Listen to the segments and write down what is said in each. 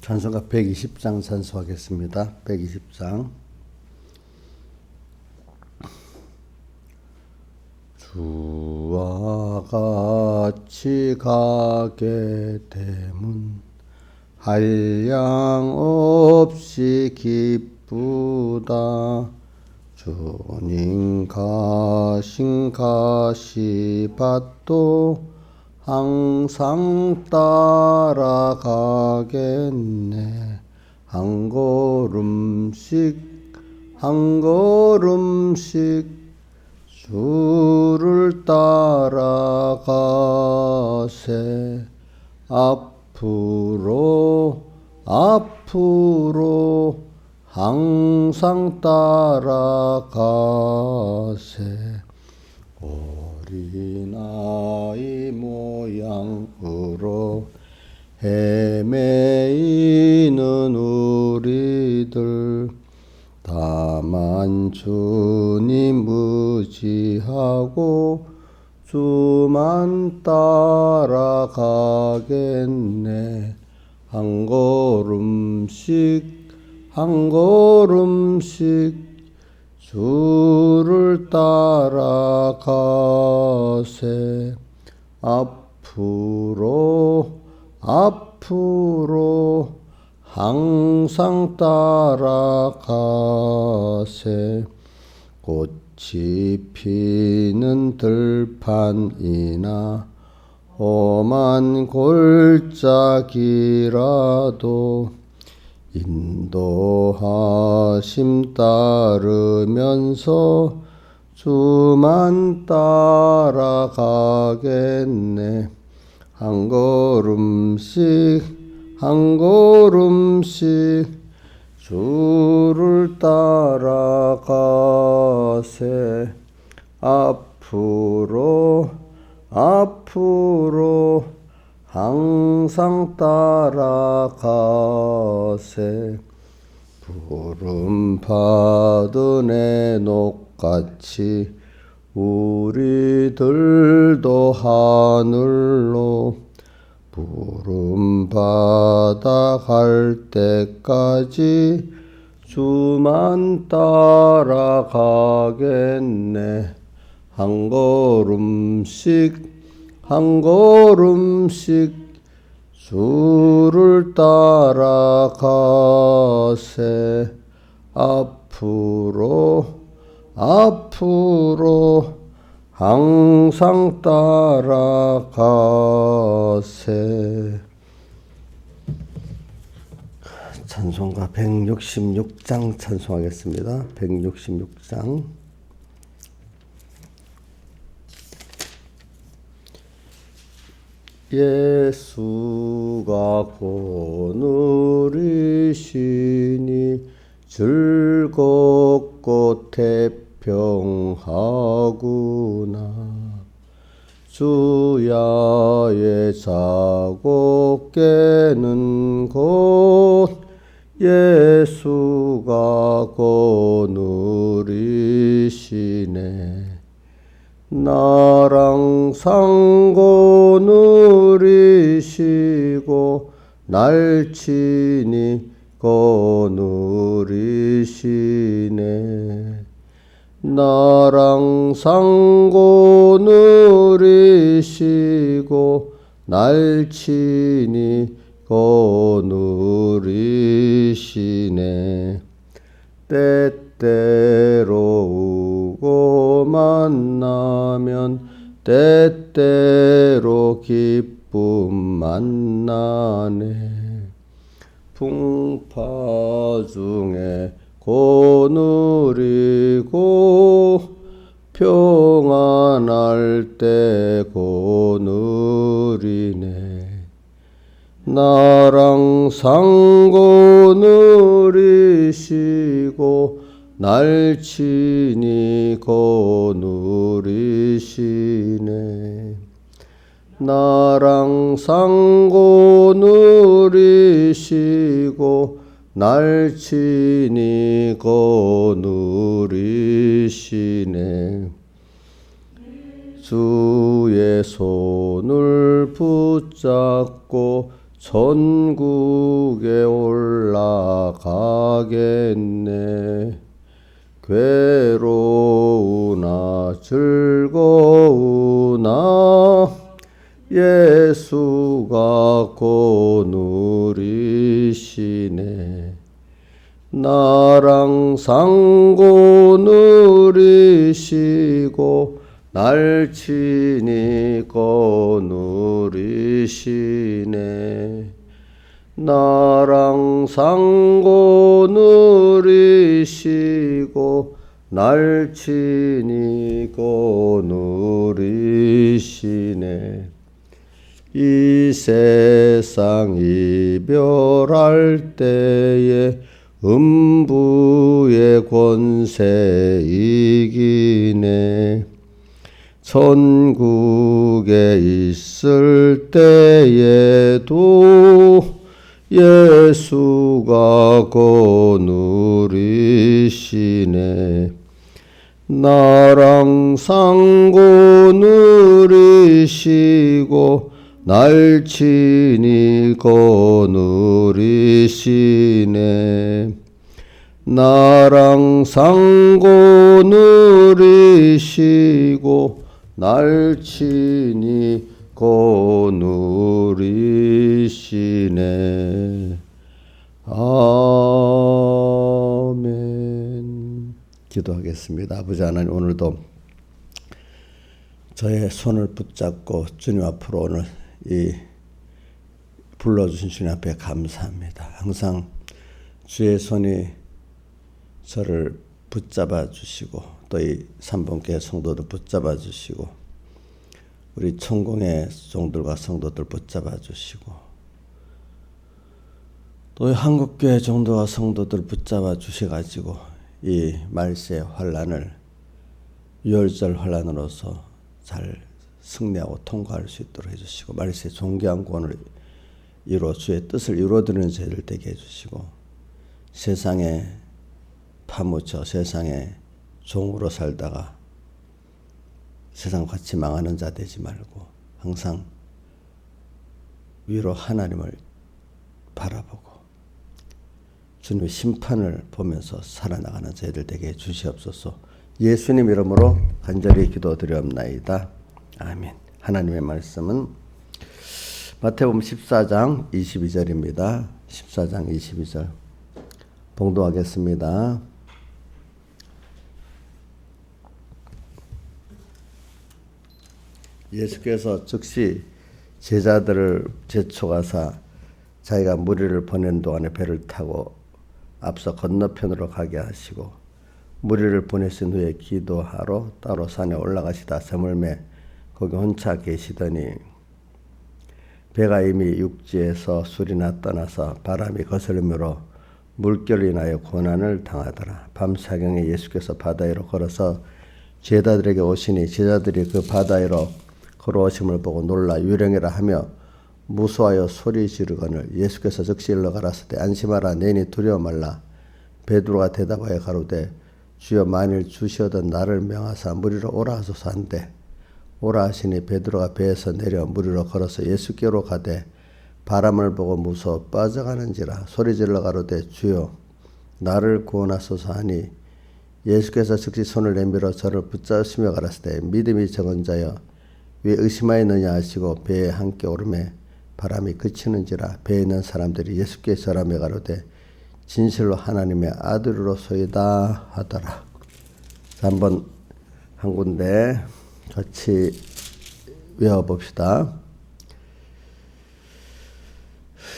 찬송가 120장 찬송하겠습니다. 120장. 주와 같이 가게 되면 한량 없이 기쁘다. 주님 가신 가시밭도 항상 따라가겠네. 한 걸음씩 한 걸음씩 주를 따라가세. 앞으로 항상 따라가세. 어린아이 모양으로 헤매이는 우리들, 다만 주님 의지하고 주만 따라가겠네. 한 걸음씩 한 걸음씩 주를 따라가세. 앞으로 항상 따라가세. 꽃이 피는 들판이나 험한 골짜기라도 인도하심 따르면서 주만 따라가겠네. 한 걸음씩 주를 따라가세. 앞으로 항상 따라가세. 부름 받은 에녹같이 우리들도 하늘로 부름 받아 갈 때까지 주만 따라가겠네. 한 걸음씩 주를 따라가세. 앞으로 항상 따라가세. 찬송가 166장 찬송하겠습니다. 166장. 예수가 거느리시니 즐겁고 태평하구나. 주야의 자고 깨는 곳 예수가 거느리시네. 나랑 상고 누리시고 날친히 거느리시네. 나랑 상고 누리시고 날친히 거느리시네. 때때로 우고 만나면 때때로 기쁨 만나네. 풍파 중에 거느리고 평안할 때 거느리네. 나랑 상고 누리시고 날친히 거느리시네. 나랑 상고 누리시고 날친히 거느리시네. 주의 손을 붙잡고 천국에 올라가겠네. 괴로우나 즐거우나 예수가 곧 누리시네. 나랑 상고 누리시고 날 친히 거누리시네. 나랑 상고 누리시고 날 친히 거누리시네. 이 세상 이별할 때에 음부의 권세 이기네. 천국에 있을 때에도 예수가 거누리시네. 나랑 상고 누리시고 날 친히 거누리시네. 나랑 상고 누리시고 날 친히 거누리시네. 아멘. 기도하겠습니다. 아버지 하나님, 오늘도 저의 손을 붙잡고 주님 앞으로 오늘 이 불러주신 주님 앞에 감사합니다. 항상 주의 손이 저를 붙잡아 주시고 또 이 삼봉교회 성도들 붙잡아 주시고 우리 천공의 종들과 성도들 붙잡아 주시고 또 한국교회 종도와 성도들 붙잡아 주셔가지고 이 말세의 환란을 유월절 환란으로서 잘 승리하고 통과할 수 있도록 해주시고 말세의 존귀한 구원을 이루어 주의 뜻을 이루어드리는 저희들 되게 해주시고 세상에 파묻혀 세상에 종으로 살다가 세상 같이 망하는 자 되지 말고 항상 위로 하나님을 바라보고 주님의 심판을 보면서 살아나가는 저희들 되게 주시옵소서. 예수님 이름으로 간절히 기도드리옵나이다. 아멘. 하나님의 말씀은 마태복음 14장 22절입니다. 14장 22절 봉독하겠습니다. 예수께서 즉시 제자들을 제촉하사 자기가 무리를 보내는 동안에 배를 타고 앞서 건너편으로 가게 하시고 무리를 보내신 후에 기도하러 따로 산에 올라가시다 저물매 거기 혼자 계시더니 배가 이미 육지에서 술이나 떠나서 바람이 거스름으로 물결로 인하여 고난을 당하더라. 밤사경에 예수께서 바다 위로 걸어서 제자들에게 오시니 제자들이 그 바다 위로 걸어오심을 보고 놀라 유령이라 하며 무서워하여 소리 지르거늘 예수께서 즉시 일러 가라사대 안심하라 내니 두려워 말라. 베드로가 대답하여 가로되 주여 만일 주시어던 나를 명하사 무리로 오라 하소서 한대 오라 하시니 베드로가 배에서 내려 무리로 걸어서 예수께로 가되 바람을 보고 무서워 빠져가는지라 소리질러 가로되 주여 나를 구원하소서 하니 예수께서 즉시 손을 내밀어 저를 붙잡으시며 가라사대 믿음이 적은 자여 왜 의심하였느냐 하시고 배에 함께 오르매 바람이 그치는지라 배에 있는 사람들이 예수께 절하며 가로되 진실로 하나님의 아들로소이다 하더라. 자, 한번 한 군데 같이 외워봅시다.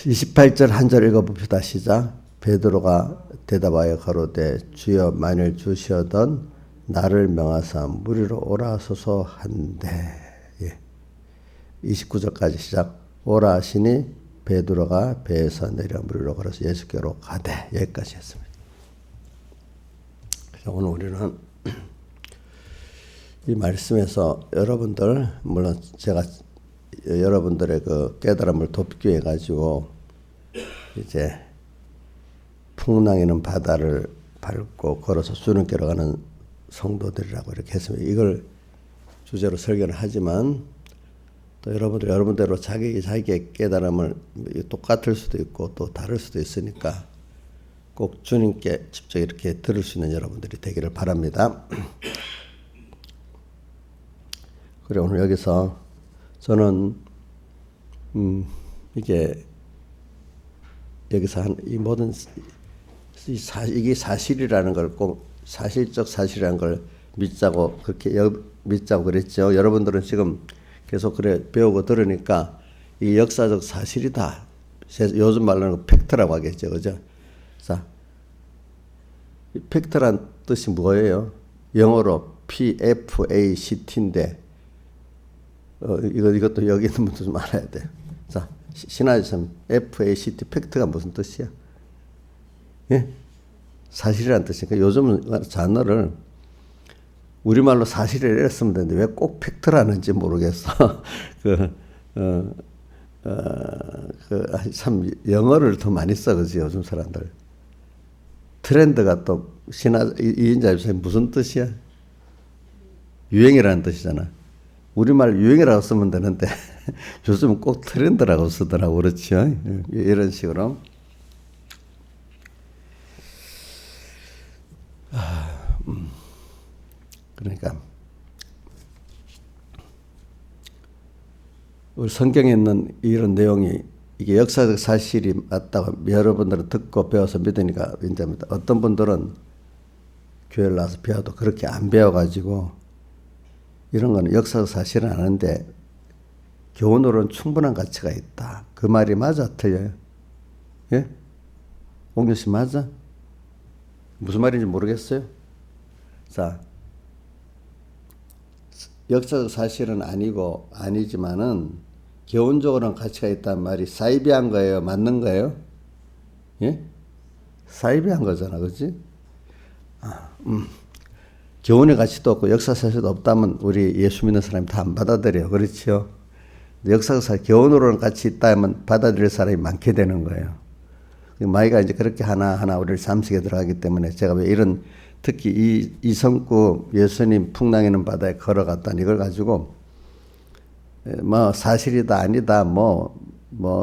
28절 한 절 읽어봅시다. 시작. 베드로가 대답하여 가로되 주여 만일 주시어던 나를 명하사 무리로 오라 하소서 한대. 29절까지 시작. 오라 하시니 베드로가 배에서 내려 무리로 걸어서 예수께로 가되. 여기까지 했습니다. 오늘 우리는 이 말씀에서 여러분들 물론 제가 여러분들의 그 깨달음을 돕기 위해 가지고 이제 풍랑이는 바다를 밟고 걸어서 주님께로 가는 성도들이라고 이렇게 했습니다. 이걸 주제로 설교를 하지만 또 여러분대로 자기의 깨달음을 똑같을 수도 있고 또 다를 수도 있으니까 꼭 주님께 직접 이렇게 들을 수 있는 여러분들이 되기를 바랍니다. 그래 오늘 여기서 저는 이게 여기서 이 모든 이게 사실이라는 걸 꼭 사실적 사실이라는 걸 믿자고 그렇게 믿자고 그랬죠. 여러분들은 지금 계속 그래 배우고 들으니까 이 역사적 사실이다. 요즘 말로는 팩트라고 하겠죠, 그죠? 자, 이 팩트란 뜻이 뭐예요? 영어로 PFACT인데 이것도 여기 있는 분들 좀 알아야 돼. 자, 신하에서 FACT 팩트가 무슨 뜻이야? 예? 사실이란 뜻이니까 요즘은 단어를 우리말로 사실을 이랬으면 되는데 왜 꼭 팩트라는지 모르겠어. 참 영어를 더 많이 써, 그지 요즘 사람들. 트렌드가 또 이인자 입사에 무슨 뜻이야? 유행이라는 뜻이잖아. 우리말 유행이라고 쓰면 되는데 요즘은 꼭 트렌드라고 쓰더라고. 그렇죠? 이런 식으로. 그러니까 우리 성경에 있는 이런 내용이 이게 역사적 사실이 맞다고 여러분들은 듣고 배워서 믿으니까 이제 어떤 분들은 교회를 나와서 배워도 그렇게 안 배워가지고 이런 거는 역사적 사실은 아는데 교훈으로는 충분한 가치가 있다. 그 말이 맞아? 틀려요? 예? 옥녀 씨 맞아? 무슨 말인지 모르겠어요? 자, 역사적 사실은 아니지만은 교훈적으로는 가치가 있다는 말이 사이비한 거예요? 맞는 거예요? 예? 사이비한 거잖아, 그렇지? 교훈의 가치도 없고 역사 사실도 없다면 우리 예수 믿는 사람이 다 안 받아들여요, 그렇죠? 역사적 사실, 교훈으로는 가치 있다면 받아들일 사람이 많게 되는 거예요. 마이가 이제 그렇게 하나하나 우리를 삼식에 들어가기 때문에 제가 왜 이런 특히 이성구 예수님 풍랑이는 바다에 걸어갔다는 이걸 가지고 뭐 사실이다 아니다 뭐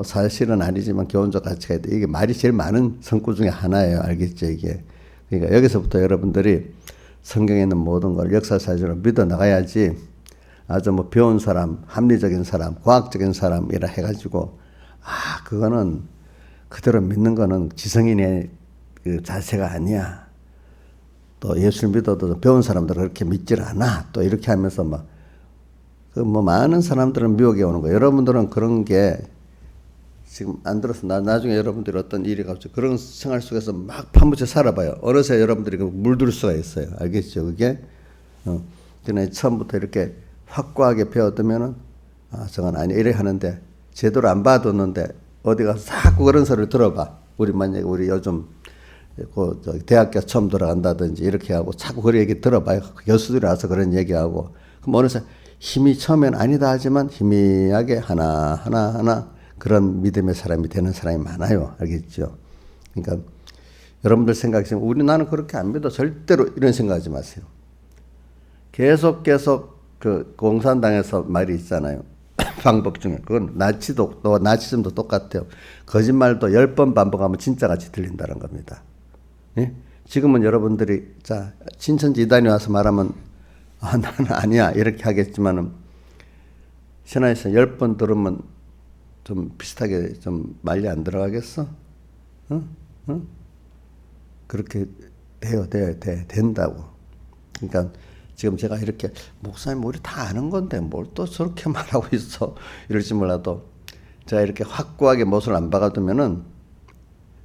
사실은 아니지만 교훈적 가치가 있다. 이게 말이 제일 많은 성구 중에 하나예요. 알겠죠 이게. 그러니까 여기서부터 여러분들이 성경에 있는 모든 걸 역사 사실로 믿어 나가야지 아주 뭐 배운 사람, 합리적인 사람, 과학적인 사람이라 해가지고 그거는 그대로 믿는 거는 지성인의 그 자세가 아니야. 또 예수를 믿어도 배운 사람들은 그렇게 믿질 않아. 또 이렇게 하면서 많은 사람들은 미혹에 오는 거예요. 여러분들은 그런 게 지금 안 들어서 나중에 여러분들이 어떤 일이 갑자기 그런 생활 속에서 막 파묻혀 살아봐요. 어느새 여러분들이 물들 수가 있어요. 알겠죠? 그게? 그냥 처음부터 이렇게 확고하게 배워두면은 저건 아니야. 이래 하는데 제대로 안 봐뒀는데 어디 가서 자꾸 그런 소리를 들어봐. 만약에 우리 요즘 대학교 처음 들어간다든지 이렇게 하고 자꾸 그런 얘기 들어봐요. 교수들이 와서 그런 얘기하고. 그럼 어느새 힘이 처음엔 아니다 하지만 희미하게 하나 그런 믿음의 사람이 되는 사람이 많아요. 알겠죠? 그러니까 여러분들 생각하시면 나는 그렇게 안 믿어. 절대로 이런 생각하지 마세요. 계속 그 공산당에서 말이 있잖아요. 방법 중에. 그건 나치즘도 똑같아요. 거짓말도 10번 반복하면 진짜같이 들린다는 겁니다. 예? 지금은 여러분들이 친천지 이단이 와서 말하면 나는 아니야 이렇게 하겠지만은 신화에서 10번 들으면 좀 비슷하게 좀 말리 안 들어가겠어? 그렇게 된다고. 그러니까 지금 제가 이렇게 목사님 우리 다 아는 건데 뭘 또 저렇게 말하고 있어 이럴지 몰라도 제가 이렇게 확고하게 못을 안 박아두면은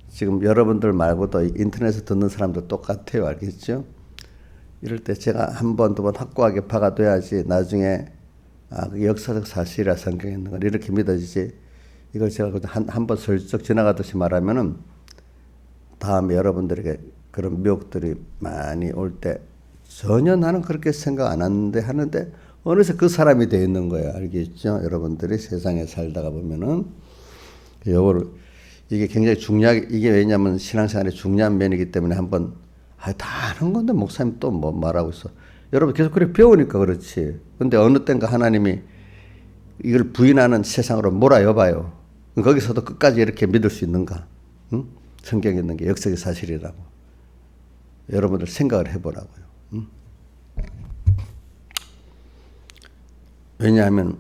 지금 여러분들 말고도 인터넷에 듣는 사람들 똑같아요. 알겠죠? 이럴 때 제가 한 번, 두 번 확고하게 박아둬야지 나중에 그게 역사적 사실이라 성경에 있는 걸 이렇게 믿어지지. 이걸 제가 한 번 슬쩍 지나가듯이 말하면은 다음에 여러분들에게 그런 미혹들이 많이 올 때 전혀 나는 그렇게 생각 안 하는데 어느새 그 사람이 되어 있는 거예요. 알겠죠? 여러분들이 세상에 살다가 보면은 이게 굉장히 이게 왜냐면 신앙생활에 중요한 면이기 때문에 한번 다 아는 건데 목사님 또 뭐 말하고 있어. 여러분 계속 그렇게 배우니까 그렇지. 근데 어느 땐가 하나님이 이걸 부인하는 세상으로 몰아여봐요. 거기서도 끝까지 이렇게 믿을 수 있는가? 응? 성경에 있는 게 역사의 사실이라고. 여러분들 생각을 해보라고요. 응? 왜냐하면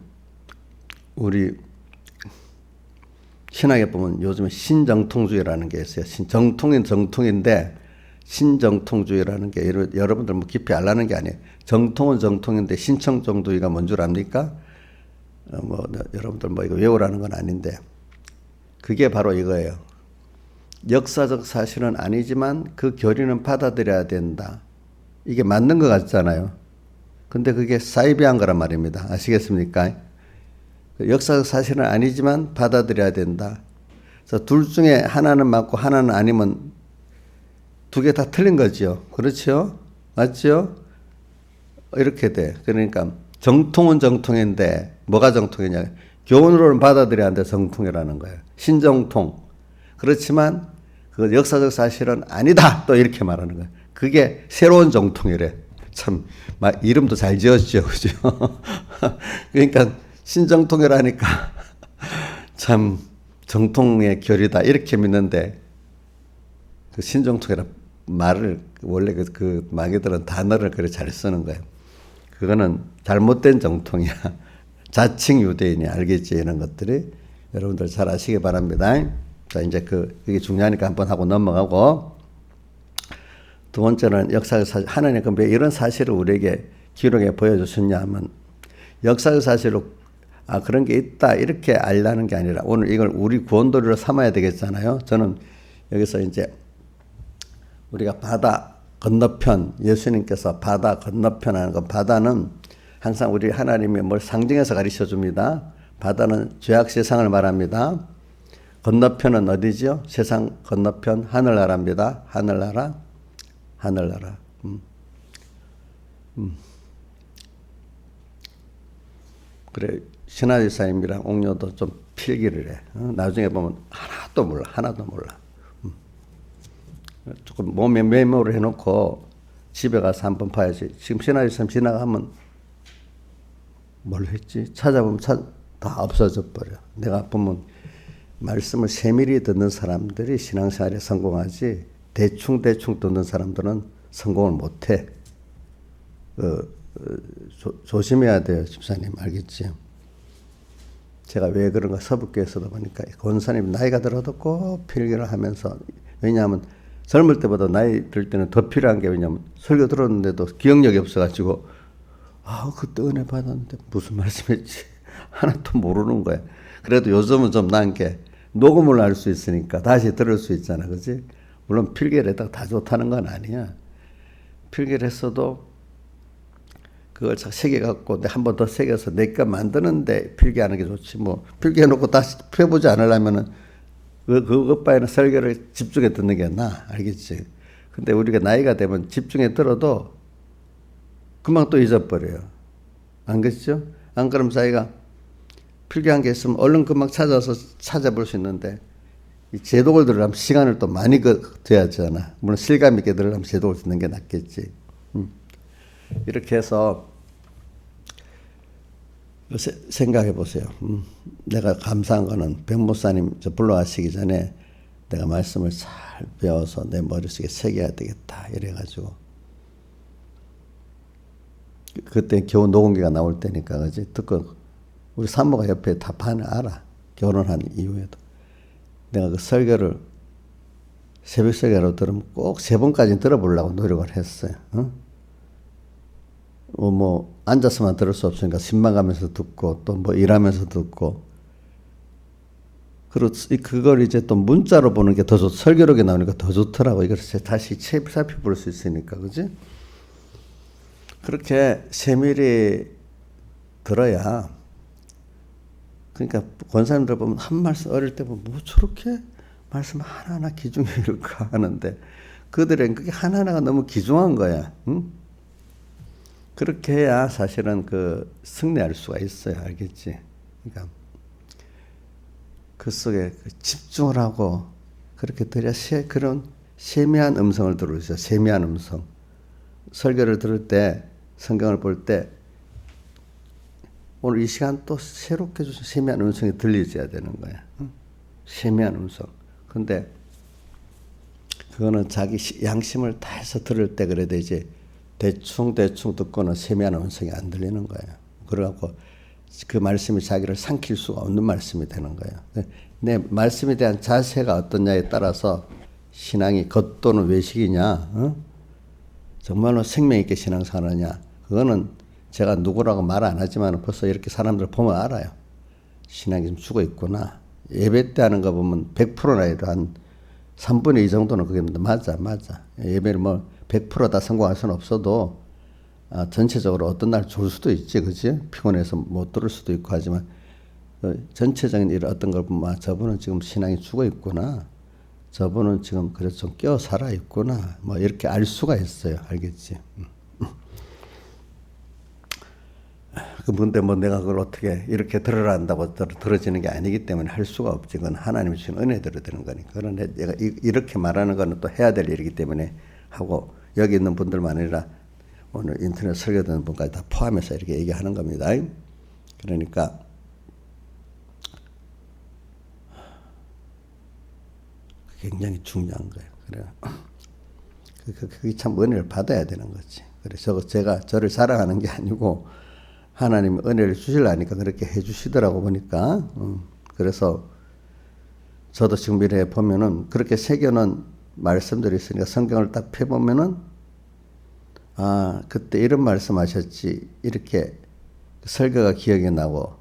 우리 신학에 보면 요즘에 신정통주의라는 게 있어요. 정통인 정통인데 신정통주의라는 게 여러분들 뭐 깊이 알라는 게 아니에요. 정통은 정통인데 신청정주의가 뭔 줄 압니까? 여러분들 뭐 이거 외우라는 건 아닌데 그게 바로 이거예요. 역사적 사실은 아니지만 그 교리는 받아들여야 된다. 이게 맞는 것 같잖아요. 근데 그게 사이비한 거란 말입니다. 아시겠습니까? 역사적 사실은 아니지만 받아들여야 된다. 그래서 둘 중에 하나는 맞고 하나는 아니면 두 개 다 틀린 거죠. 그렇죠? 맞죠? 이렇게 돼. 그러니까 정통은 정통인데 뭐가 정통이냐? 교훈으로는 받아들여야 하는데 정통이라는 거예요. 신정통. 그렇지만 그 역사적 사실은 아니다. 또 이렇게 말하는 거예요. 그게 새로운 정통이래. 참 이름도 잘 지었죠. 그죠? 그러니까 신정통이라니까 참 정통의 결이다 이렇게 믿는데 그 신정통이라 말을 원래 그 마귀들은 단어를 그렇게 잘 쓰는 거예요. 그거는 잘못된 정통이야. 자칭 유대인이 알겠지 이런 것들이 여러분들 잘 아시기 바랍니다. 자 이제 그게 중요하니까 한번 하고 넘어가고 두 번째는 역사의 사실 하나님 왜 이런 사실을 우리에게 기록에 보여주셨냐 하면 역사의 사실로 그런 게 있다 이렇게 알라는 게 아니라 오늘 이걸 우리 구원도리로 삼아야 되겠잖아요. 저는 여기서 이제 우리가 바다 건너편 예수님께서 바다 건너편 하는 거 바다는 항상 우리 하나님이 뭘 상징해서 가르쳐 줍니다. 바다는 죄악 세상을 말합니다. 건너편은 어디죠? 세상 건너편 하늘나라입니다. 하늘나라. 그래 신하지사님이랑 옥녀도 좀 필기를 해. 나중에 보면 하나도 몰라. 조금 몸에 메모를 해놓고 집에 가서 한번 봐야지. 지금 신하지사님 지나가면 뭘 했지? 찾아보면 다 없어져 버려. 내가 보면 말씀을 세밀히 듣는 사람들이 신앙생활에 성공하지 대충 듣는 사람들은 성공을 못해. 조심해야 돼요. 집사님 알겠지? 제가 왜 그런가 서북교에서도 보니까 권사님 나이가 들어도 꼭 필기를 하면서 왜냐하면 젊을 때보다 나이 들 때는 더 필요한 게 왜냐하면 설교 들었는데도 기억력이 없어가지고 그때 은혜 받았는데 무슨 말씀했지 하나도 모르는 거야. 그래도 요즘은 좀 나은 게 녹음을 할 수 있으니까 다시 들을 수 있잖아. 그지? 물론 필기를 했다가 다 좋다는 건 아니야. 필기를 했어도 그걸 새겨갖고 한 번 더 새겨서 내가 만드는데 필기하는 게 좋지. 뭐 필기해놓고 다시 펴보지 않으려면은 그것바에는 설교를 집중해 듣는 게 나아. 알겠지? 근데 우리가 나이가 되면 집중해 들어도 금방 또 잊어버려요. 안 그렇죠? 안 그러면 자기가 필기한 게 있으면 얼른 금방 찾아서 찾아볼 수 있는데 이 제독을 들으려면 시간을 또 많이 둬야 하잖아. 물론 실감 있게 들으려면 제독을 듣는 게 낫겠지. 이렇게 해서 생각해 보세요. 내가 감사한 거는 백목사님 불러가시기 전에 내가 말씀을 잘 배워서 내 머릿속에 새겨야 되겠다 이래가지고 그때 겨우 녹음기가 나올 때니까 그지 듣고 우리 산모가 옆에 다 반을 알아. 결혼한 이후에도 내가 그 설교를 새벽 설교로 들으면 꼭 3번까지 들어보려고 노력을 했어요. 뭐 앉아서만 들을 수 없으니까 신방 가면서 듣고 또 뭐 일하면서 듣고 그리고 그걸 이제 또 문자로 보는 게 더 설교록에 나오니까 더 좋더라고. 이걸 다시 살펴볼 수 있으니까 그지? 그렇게 세밀히 들어야 그러니까 권사님들 보면 한 말씀 어릴 때 보면 뭐 저렇게 말씀 하나하나 귀중히 읽을까 하는데 그들은 그게 하나하나가 너무 귀중한 거야. 응? 그렇게 해야 사실은 승리할 수가 있어요. 알겠지? 그러니까 그 속에 집중을 하고 그렇게 들어야 그런 세미한 음성을 들을 수 있어요. 세미한 음성. 설교를 들을 때 성경을 볼 때 오늘 이 시간 또 새롭게 주신 세미한 음성이 들리셔야 되는 거야. 응? 세미한 음성. 근데 그거는 자기 양심을 다해서 들을 때 그래도 이제 대충 듣고는 세미한 음성이 안 들리는 거예요. 그래갖고 그 말씀이 자기를 삼킬 수가 없는 말씀이 되는 거예요. 내 말씀에 대한 자세가 어떠냐에 따라서 신앙이 겉도는 외식이냐, 정말로 생명 있게 신앙생활하냐, 그거는 제가 누구라고 말 안 하지만 벌써 이렇게 사람들 보면 알아요. 신앙이 좀 죽어 있구나. 예배 때 하는 거 보면 100%나 해도 한 3분의 2 정도는 그게 맞아. 예배를 뭐 100%다 성공할 수는 없어도 전체적으로 어떤 날 좋을 수도 있지, 그치? 피곤해서 못 들을 수도 있고 하지만 전체적인 일 어떤 걸 보면 저분은 지금 신앙이 죽어 있구나. 저분은 지금 그래서 좀 깨어 살아 있구나. 뭐 이렇게 알 수가 있어요. 알겠지? 근데 뭐 내가 그걸 어떻게 이렇게 들으라 한다고 들어지는 게 아니기 때문에 할 수가 없지. 그건 하나님이 주신 은혜대로 되는 거니까. 그런데 내가 이렇게 말하는 거는 또 해야 될 일이기 때문에 하고, 여기 있는 분들만 아니라 오늘 인터넷 설교 듣는 분까지 다 포함해서 이렇게 얘기하는 겁니다. 그러니까 굉장히 중요한 거예요. 그래, 그게 참 은혜를 받아야 되는 거지. 그래서 제가 저를 자랑하는 게 아니고 하나님 은혜를 주시려니까 그렇게 해주시더라고 보니까. 그래서 저도 지금 미래에 보면은 그렇게 새겨놓은 말씀들이 있으니까 성경을 딱 펴보면은 그때 이런 말씀하셨지, 이렇게 설교가 기억이 나고,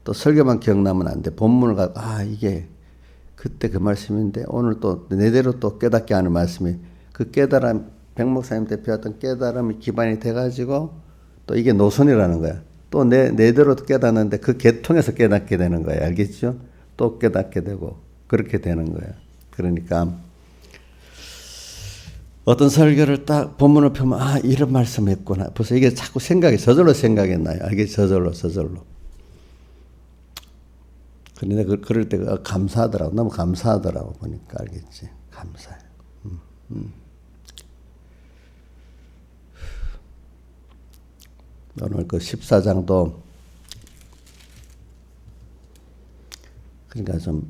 또 설교만 기억나면 안 돼. 본문을 가고 이게 그때 그 말씀인데 오늘 또 내대로 또 깨닫게 하는 말씀이, 그 깨달음, 백 목사님 대표했던 깨달음이 기반이 돼가지고 또 이게 노선이라는 거야. 또 내대로 깨닫는데 그 계통에서 깨닫게 되는 거야. 알겠죠? 또 깨닫게 되고 그렇게 되는 거야. 그러니까 어떤 설교를 딱 본문을 펴면 이런 말씀을 했구나. 벌써 이게 자꾸 저절로 생각이 나요. 알겠지? 저절로. 그런데 그럴 때 감사하더라고. 너무 감사하더라고 보니까. 알겠지? 감사해. 오늘 그 14장도 그러니까 좀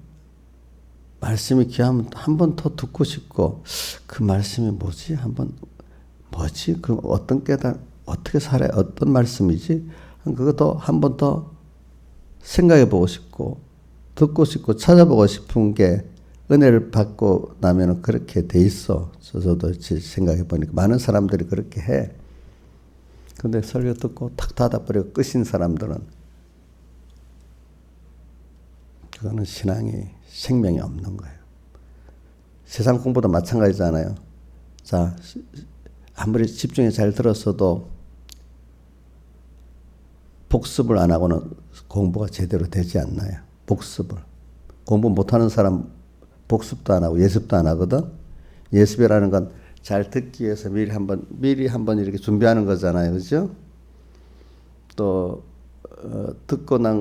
말씀이 귀하면 한 번 더 듣고 싶고, 그 말씀이 뭐지? 그 어떤 어떻게 살아야 어떤 말씀이지? 그것도 한 번 더 생각해 보고 싶고, 듣고 싶고, 찾아보고 싶은 게 은혜를 받고 나면 그렇게 돼 있어. 저도 생각해 보니까 많은 사람들이 그렇게 해. 근데 설교 듣고 탁 닫아버리고 끝인 사람들은 그거는 신앙이 생명이 없는 거예요. 세상 공부도 마찬가지잖아요. 자, 아무리 집중해 잘 들었어도 복습을 안 하고는 공부가 제대로 되지 않나요? 복습을. 공부 못하는 사람 복습도 안 하고 예습도 안 하거든. 예습이라는 건 잘 듣기 위해서 미리 한번 이렇게 준비하는 거잖아요. 그죠? 또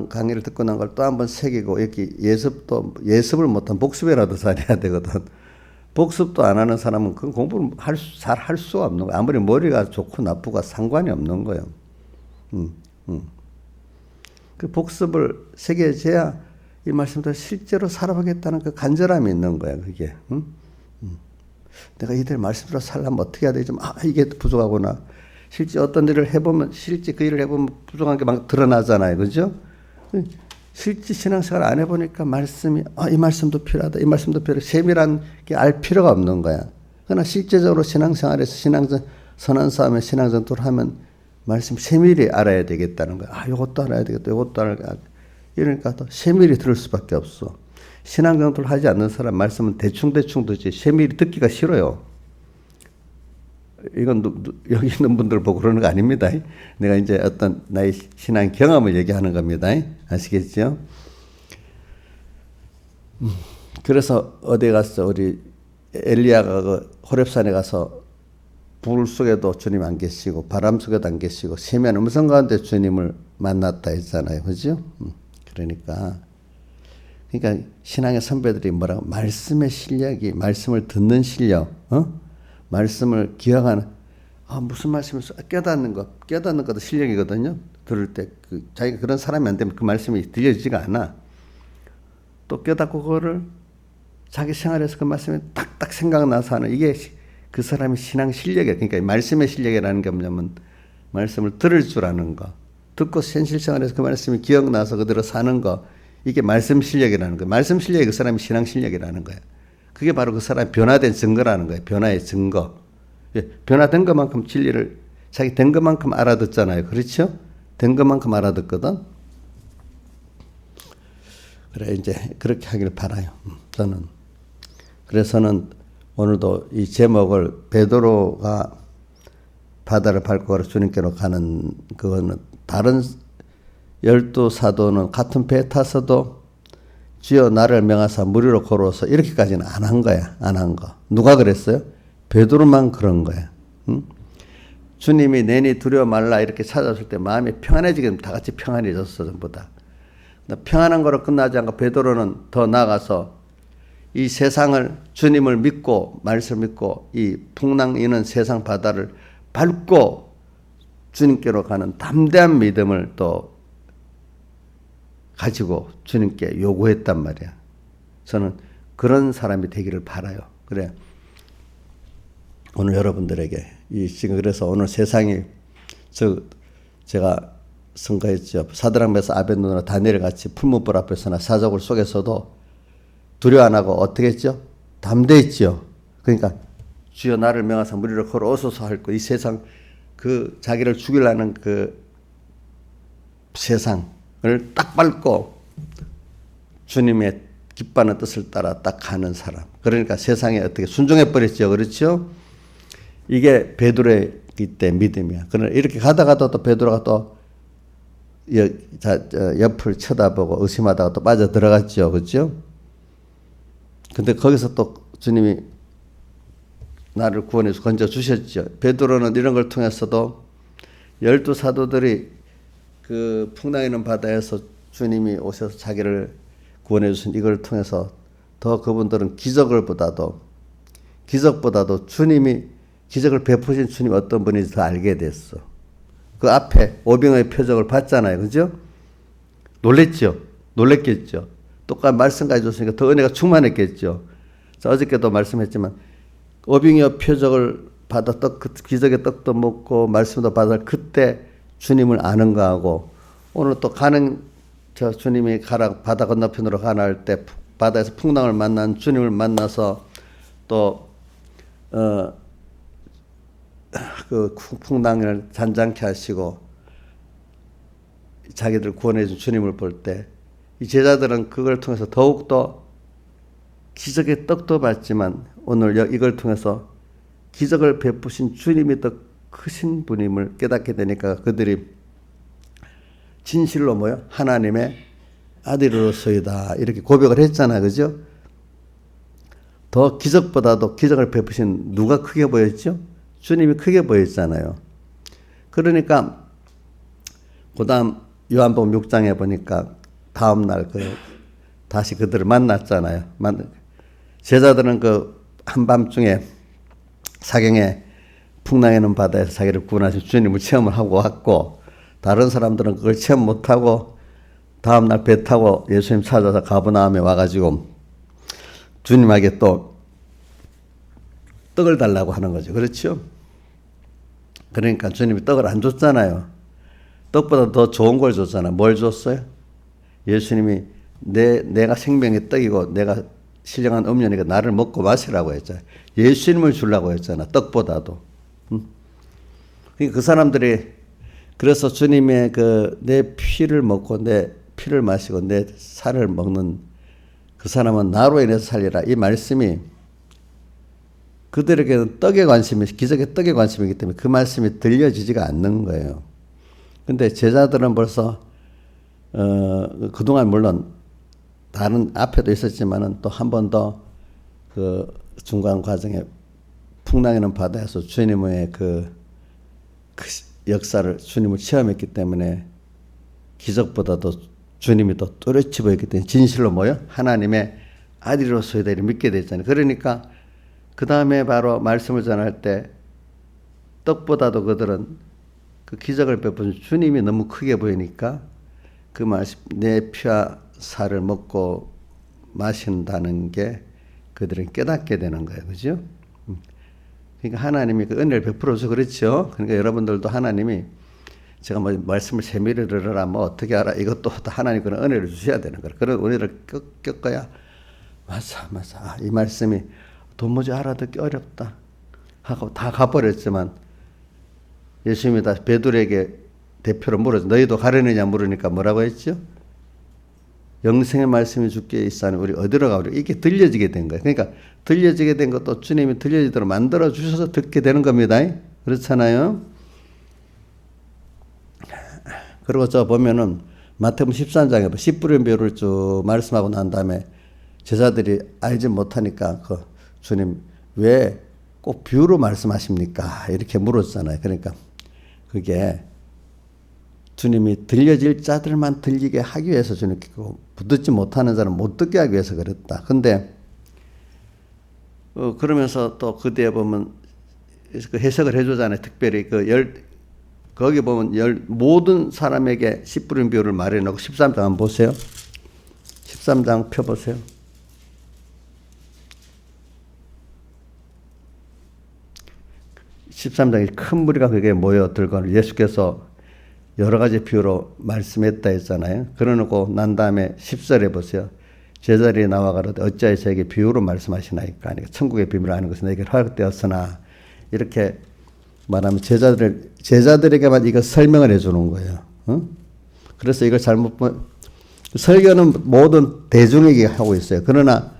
강의를 듣고 난 걸 또 한번 새기고, 이렇게 예습을 못한 복습이라도 잘해야 되거든. 복습도 안 하는 사람은 그 공부를 잘 할 수가 없는 거야. 아무리 머리가 좋고 나쁘고 상관이 없는 거예요. 그 복습을 새겨져야 이 말씀도 실제로 살아보겠다는 그 간절함이 있는 거야. 그게. 내가 이들 말씀대로 살려면 어떻게 해야 되지? 이게 부족하구나. 실제 어떤 일을 해보면, 그 일을 해보면 부족한 게 막 드러나잖아요. 그죠? 실제 신앙생활 안 해보니까 말씀이, 이 말씀도 필요하다. 이 말씀도 필요하다. 세밀한 게 알 필요가 없는 거야. 그러나 실제적으로 신앙생활에서 선한 싸움에 신앙전투를 하면 말씀 세밀히 알아야 되겠다는 거야. 이것도 알아야 되겠다. 이것도 알아야 되겠다. 이러니까 또 세밀히 들을 수밖에 없어. 신앙전투를 하지 않는 사람 말씀은 대충 듣지 세밀히 듣기가 싫어요. 이건 여기 있는 분들 보고 그러는 거 아닙니다. 내가 이제 어떤 나의 신앙 경험을 얘기하는 겁니다. 아시겠죠? 그래서 어디 가서 우리 엘리야가 그 호렙산에 가서 불 속에도 주님 안 계시고 바람 속에도 안 계시고 세미한 음성 가운데 주님을 만났다 했잖아요. 그죠? 그러니까 신앙의 선배들이 뭐라고, 말씀의 실력이, 말씀을 듣는 실력, 말씀을 기억하는, 무슨 말씀을 깨닫는 것도 실력이거든요. 들을 때 자기가 그런 사람이 안 되면 그 말씀이 들려지지가 않아. 또 깨닫고 그거를 자기 생활에서 그 말씀이 딱딱 생각나서 하는 이게 그 사람의 신앙 실력이야. 그러니까 말씀의 실력이라는 게 뭐냐면 말씀을 들을 줄 아는 거, 듣고 현실 생활에서 그 말씀이 기억나서 그대로 사는 거, 이게 말씀 실력이라는 거야. 말씀 실력이 그 사람의 신앙 실력이라는 거야. 그게 바로 그 사람이 변화된 증거라는 거예요. 변화의 증거. 변화된 것만큼 진리를 자기 된 것만큼 알아듣잖아요. 그렇죠? 된 것만큼 알아듣거든. 그래 이제 그렇게 하길 바라요. 저는. 그래서는 오늘도 이 제목을 베드로가 바다를 밟고 걸어 주님께로 가는 그거는 다른 12사도는 같은 배에 타서도 주여 나를 명하사 무리로 걸어서 이렇게까지는 안 한 거야. 안 한 거. 누가 그랬어요? 베드로만 그런 거야. 응? 주님이 내니 두려워 말라 이렇게 찾아줄 때 마음이 평안해지게 다 같이 평안해졌어. 전부 다. 평안한 거로 끝나지 않고 베드로는 더 나아가서 이 세상을 주님을 믿고 말씀을 믿고 이 풍랑 이는 세상 바다를 밟고 주님께로 가는 담대한 믿음을 또 가지고 주님께 요구했단 말이야. 저는 그런 사람이 되기를 바라요. 그래. 오늘 여러분들에게 지금 그래서 오늘 세상이 제가 선거했죠. 사드락메사 아벤노나 다니엘 같이 풀무불 앞에서나 사적을 속에서도 두려워 안 하고 어떻게 했죠? 담대했죠. 그러니까 주여 나를 명하사 무리를 걸어오소서 할 거 이 세상 그 자기를 죽이려는 그 세상을 딱 밟고 주님의 기뻐하는 뜻을 따라 딱 가는 사람. 그러니까 세상에 어떻게 순종해 버렸죠. 그렇죠? 이게 베드로의 이때 믿음이야. 그러나 이렇게 가다가도 또 베드로가 또 옆을 쳐다보고 의심하다가 또 빠져 들어갔죠. 그렇죠? 근데 거기서 또 주님이 나를 구원해서 건져 주셨죠. 베드로는 이런 걸 통해서도 12사도들이 그 풍랑 있는 바다에서 주님이 오셔서 자기를 구원해 주신 이걸 통해서 더 그분들은 기적보다도 주님이 기적을 베푸신 주님이 어떤 분인지 더 알게 됐어. 그 앞에 오병의 표적을 봤잖아요. 그죠? 놀랬겠죠. 똑같은 말씀까지 줬으니까 더 은혜가 충만했겠죠. 자, 어저께도 말씀했지만 오병이어 표적을 받아 기적의 떡도 먹고 말씀도 받아 그때 주님을 아는 거하고 오늘 또 주님이 바다 건너편으로 가나 할 때 바다에서 풍랑을 만난 주님을 만나서 또 그 풍랑을 잔잔케 하시고 자기들 구원해 준 주님을 볼 때 이 제자들은 그걸 통해서 더욱더 기적의 떡도 받지만 오늘 이걸 통해서 기적을 베푸신 주님이 더 크신 분임을 깨닫게 되니까 그들이 진실로 하나님의 아들로서이다 이렇게 고백을 했잖아. 그죠? 더 기적보다도 기적을 베푸신 누가 크게 보였죠? 주님이 크게 보였잖아요. 그러니까 그 다음 요한복음 6장에 보니까 다음날 다시 그들을 만났잖아요. 제자들은 그 한밤중에 사경에 풍랑에는 바다에서 자기를 구원하신 주님을 체험을 하고 왔고 다른 사람들은 그걸 체험 못하고 다음날 배 타고 예수님 찾아서 가버나움에 와가지고 주님에게 또 떡을 달라고 하는 거죠. 그렇죠? 그러니까 주님이 떡을 안 줬잖아요. 떡보다 더 좋은 걸 줬잖아요. 뭘 줬어요? 예수님이 내가 생명의 떡이고 내가 신령한 음료니까 나를 먹고 마시라고 했잖아요. 예수님을 주려고 했잖아. 떡보다도. 그 사람들이 그래서 주님의 내 피를 먹고 내 피를 마시고 내 살을 먹는 그 사람은 나로 인해서 살리라. 이 말씀이 그들에게는 기적의 떡에 관심이기 때문에 그 말씀이 들려지지가 않는 거예요. 근데 제자들은 벌써 그동안 물론 다른 앞에도 있었지만은 또 한 번 더 그 중간 과정에 풍랑이는 바다에서 주님의 그 역사를 주님을 체험했기 때문에 기적보다도 주님이 더 또렷이 보였기 때문에 진실로 하나님의 아들로서이다 이렇게 믿게 됐잖아요. 그러니까 그 다음에 바로 말씀을 전할 때 떡보다도 그들은 그 기적을 베푼 주님이 너무 크게 보이니까 그 말씀, 내 피와 살을 먹고 마신다는 게 그들은 깨닫게 되는 거예요. 그죠? 그러니까 하나님이 그 은혜를 베풀어서 그렇죠. 그러니까 여러분들도 하나님이 제가 뭐 말씀을 세미를 들으라 뭐 어떻게 알아 이것도 하나님 그런 은혜를 주셔야 되는 거예요. 그런 은혜를 겪어야 맞아 아, 이 말씀이 도무지 알아듣기 어렵다 하고 다 가버렸지만 예수님이 다 베드로에게 대표로 물어서 너희도 가려느냐 물으니까 뭐라고 했죠? 영생의 말씀이 주께 있사니 우리 어디로 가오리 이게 들려지게 된 거예요. 그러니까 들려지게 된 것도 주님이 들려지도록 만들어 주셔서 듣게 되는 겁니다. 그렇잖아요. 그리고 저 보면은 마태복음 13장에 씨 뿌린 비유를 쭉 말씀하고 난 다음에 제자들이 알지 못하니까 그 주님 왜 꼭 비유로 말씀하십니까? 이렇게 물었잖아요. 그러니까 그게 주님이 들려질 자들만 들리게 하기 위해서 주님께 듣지 못하는 자는 못 듣게 하기 위해서 그랬다. 근데 그러면서 또 그 뒤에 보면 그 해석을 해주잖아요. 특별히 거기 보면 모든 사람에게 씨 뿌린 비유를 말해놓고 13장 한번 보세요. 13장 펴보세요. 13장에 큰 무리가 그게 모여들고 예수께서 여러 가지 비유로 말씀했다 했잖아요. 그러놓고 난 다음에 10절에 보세요. 제자리에 나와 가로되 어찌하여 저에게 비유로 말씀하시나이까. 그러니까 천국의 비밀을 아는 것은 내게 허락되었으나 이렇게 말하면 제자들에게만 이거 설명을 해주는 거예요. 그래서 이걸 설교는 모든 대중에게 하고 있어요. 그러나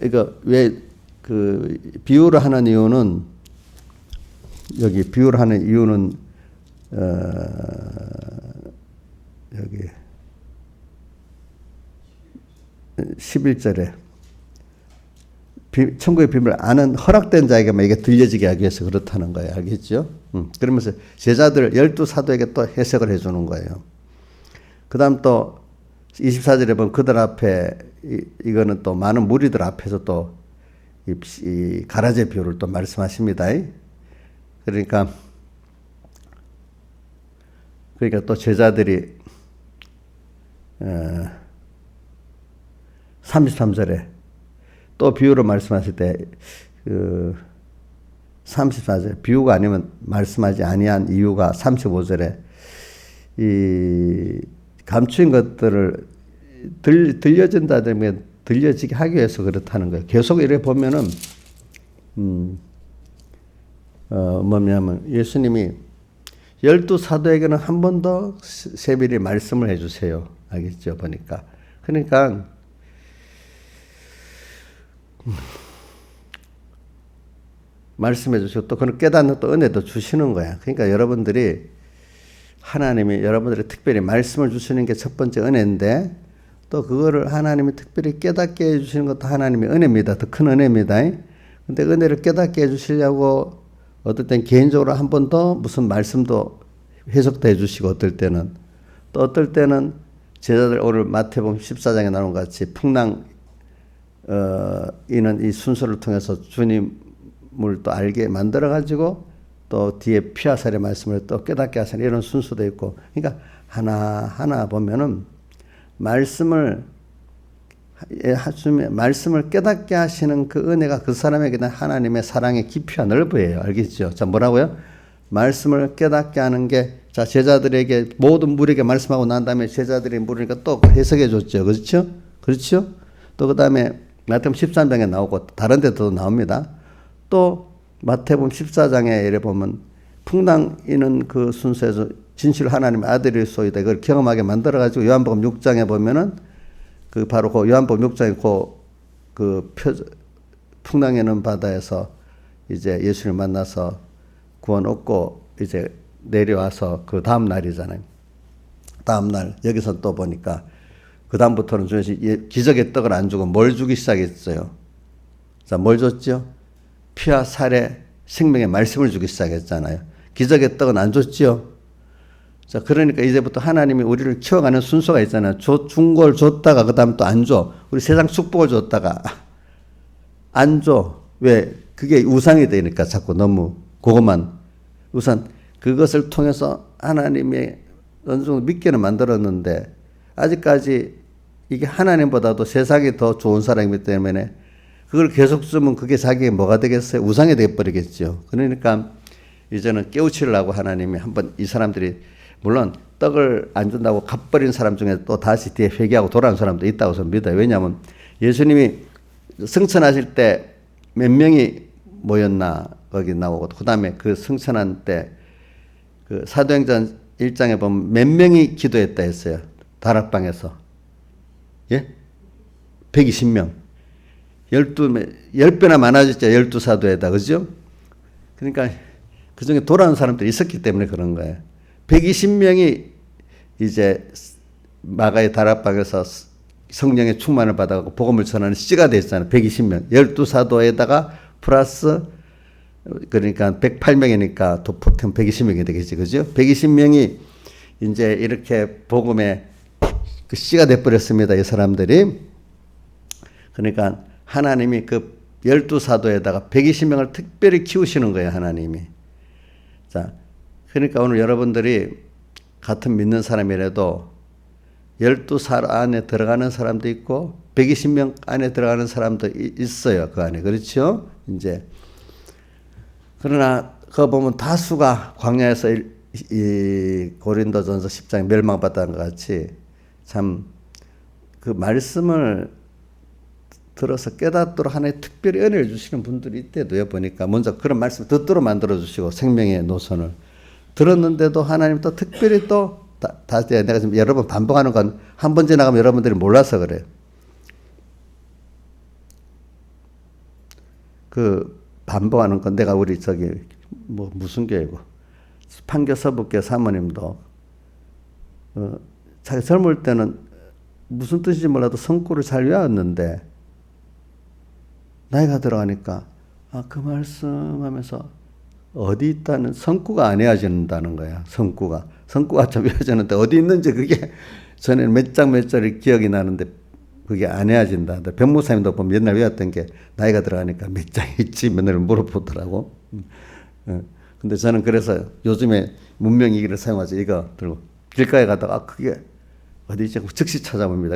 이거 왜 그 비유를 하는 이유는 여기 비유를 하는 이유는 여기 11절에 천국의 비밀을 아는 허락된 자에게만 이게 들려지게 하기 위해서 그렇다는 거예요. 알겠죠? 그러면서 제자들 12사도에게 또 해석을 해주는 거예요. 그 다음 또 24절에 보면 그들 앞에 이거는 또 많은 무리들 앞에서 또 이 가라제 비유를 또 말씀하십니다. 그러니까 또 제자들이 33절에 또 비유로 말씀하실 때 34절 비유가 아니면 말씀하지 아니한 이유가 35절에 이 감추인 것들을 들려진다 되면 들려지게 하기 위해서 그렇다는 거예요. 계속 이렇게 보면은 뭐냐면 예수님이 12사도에게는 한 번 더 세밀히 말씀을 해주세요. 알겠죠? 보니까. 그러니까 말씀해 주시고 또 그런 깨닫는 또 은혜도 주시는 거야. 그러니까 여러분들이 하나님이 여러분들이 특별히 말씀을 주시는 게 첫 번째 은혜인데 또 그거를 하나님이 특별히 깨닫게 해주시는 것도 하나님의 은혜입니다. 더 큰 은혜입니다. 근데 은혜를 깨닫게 해주시려고 어떨 땐 개인적으로 한 번 더 무슨 말씀도 해석도 해주시고 어떨 때는 또 어떨 때는 제자들 오늘 마태복음 14장에 나온 것 같이 풍랑 이는 이 순서를 통해서 주님을 또 알게 만들어 가지고 또 뒤에 피와 살의 말씀을 또 깨닫게 하시는 이런 순서도 있고 그러니까 하나하나 보면은 말씀을 깨닫게 하시는 그 은혜가 그 사람에게 대한 하나님의 사랑의 깊이와 넓어요. 알겠죠? 자, 뭐라고요? 말씀을 깨닫게 하는 게, 자, 제자들에게, 모든 무리에게 말씀하고 난 다음에 제자들이 물으니까 또 해석해 줬죠. 그렇죠? 그렇죠? 또 그 다음에 마태복음 13장에 나오고 다른 데도 나옵니다. 또 마태복음 14장에 이래 보면 풍랑이는 그 순서에서 진실 하나님의 아들이소이다. 이걸 경험하게 만들어가지고 요한복음 6장에 보면은 그 바로 그 요한복음 6장에 그 풍랑이는 바다에서 이제 예수를 만나서 구원 얻고 이제 내려와서 그 다음 날이잖아요. 다음 날 여기서 또 보니까 그 다음부터는 주님이 기적의 떡을 안 주고 뭘 주기 시작했어요. 자, 뭘 줬죠? 피와 살의 생명의 말씀을 주기 시작했잖아요. 기적의 떡은 안 줬죠. 자, 그러니까 이제부터 하나님이 우리를 키워가는 순서가 있잖아요. 준 걸 줬다가 그 다음 또 안 줘. 우리 세상 축복을 줬다가 안 줘. 왜? 그게 우상이 되니까 자꾸 너무 그것만 우선 그것을 통해서 하나님의 어느 정도 믿게는 만들었는데 아직까지 이게 하나님보다도 세상이 더 좋은 사람이기 때문에 그걸 계속 쓰면 그게 자기의 뭐가 되겠어요? 우상이 되어버리겠죠. 그러니까 이제는 깨우치려고 하나님이 한번 이 사람들이 물론 떡을 안 준다고 갚버린 사람 중에 또 다시 뒤에 회개하고 돌아온 사람도 있다고 저는 믿어요. 왜냐하면 예수님이 승천하실 때 몇 명이 모였나 거기 나오고 그 다음에 그 승천한 때 그 사도행전 1장에 보면 몇 명이 기도했다 했어요. 다락방에서. 예? 120명. 10배나 많아졌죠. 12사도에다. 그죠? 그러니까 그 중에 돌아온 사람들이 있었기 때문에 그런 거예요. 120명이 이제 마가의 다락방에서 성령의 충만을 받아가고 복음을 전하는 씨가 됐잖아요. 120명. 12사도에다가 플러스 그러니까 108명이니까 도포템 120명이 되겠지. 그죠? 120명이 이제 이렇게 복음의 그 씨가 돼버렸습니다. 이 사람들이. 그러니까 하나님이 그 12사도에다가 120명을 특별히 키우시는 거예요. 하나님이. 자, 그러니까 오늘 여러분들이 같은 믿는 사람이라도 12살 안에 들어가는 사람도 있고 120명 안에 들어가는 사람도 있어요. 그 안에. 그렇죠? 이제 그러나 그거 보면 다수가 광야에서 이 고린도전서 10장에 멸망받았던 것 같이 참 그 말씀을 들어서 깨닫도록 하나의 특별히 은혜를 주시는 분들이 있대도요. 보니까 먼저 그런 말씀을 듣도록 만들어 주시고 생명의 노선을 들었는데도 하나님 또 특별히 또 다시 내가 지금 여러 번 반복하는 건 한 번 지나가면 여러분들이 몰라서 그래요. 그 반복하는 건 내가 우리 저기 뭐 무슨 교회고 판교 서북교 사모님도 자기 젊을 때는 무슨 뜻인지 몰라도 성구를 잘 외웠는데 나이가 들어가니까 그 말씀하면서 어디 있다는 성구가 안 외워진다는 거야. 성구가 좀 외워지는데 어디 있는지 그게 전에는 몇 장 몇 절이 기억이 나는데 그게 안 외워진다. 변무사님도 보면 옛날 외웠던 게 나이가 들어가니까 몇 장 있지 맨날 물어보더라고. 근데 저는 그래서 요즘에 문명이기를 사용하죠. 이거 들고 길가에 가다가 그게 어디지? 즉시 찾아봅니다.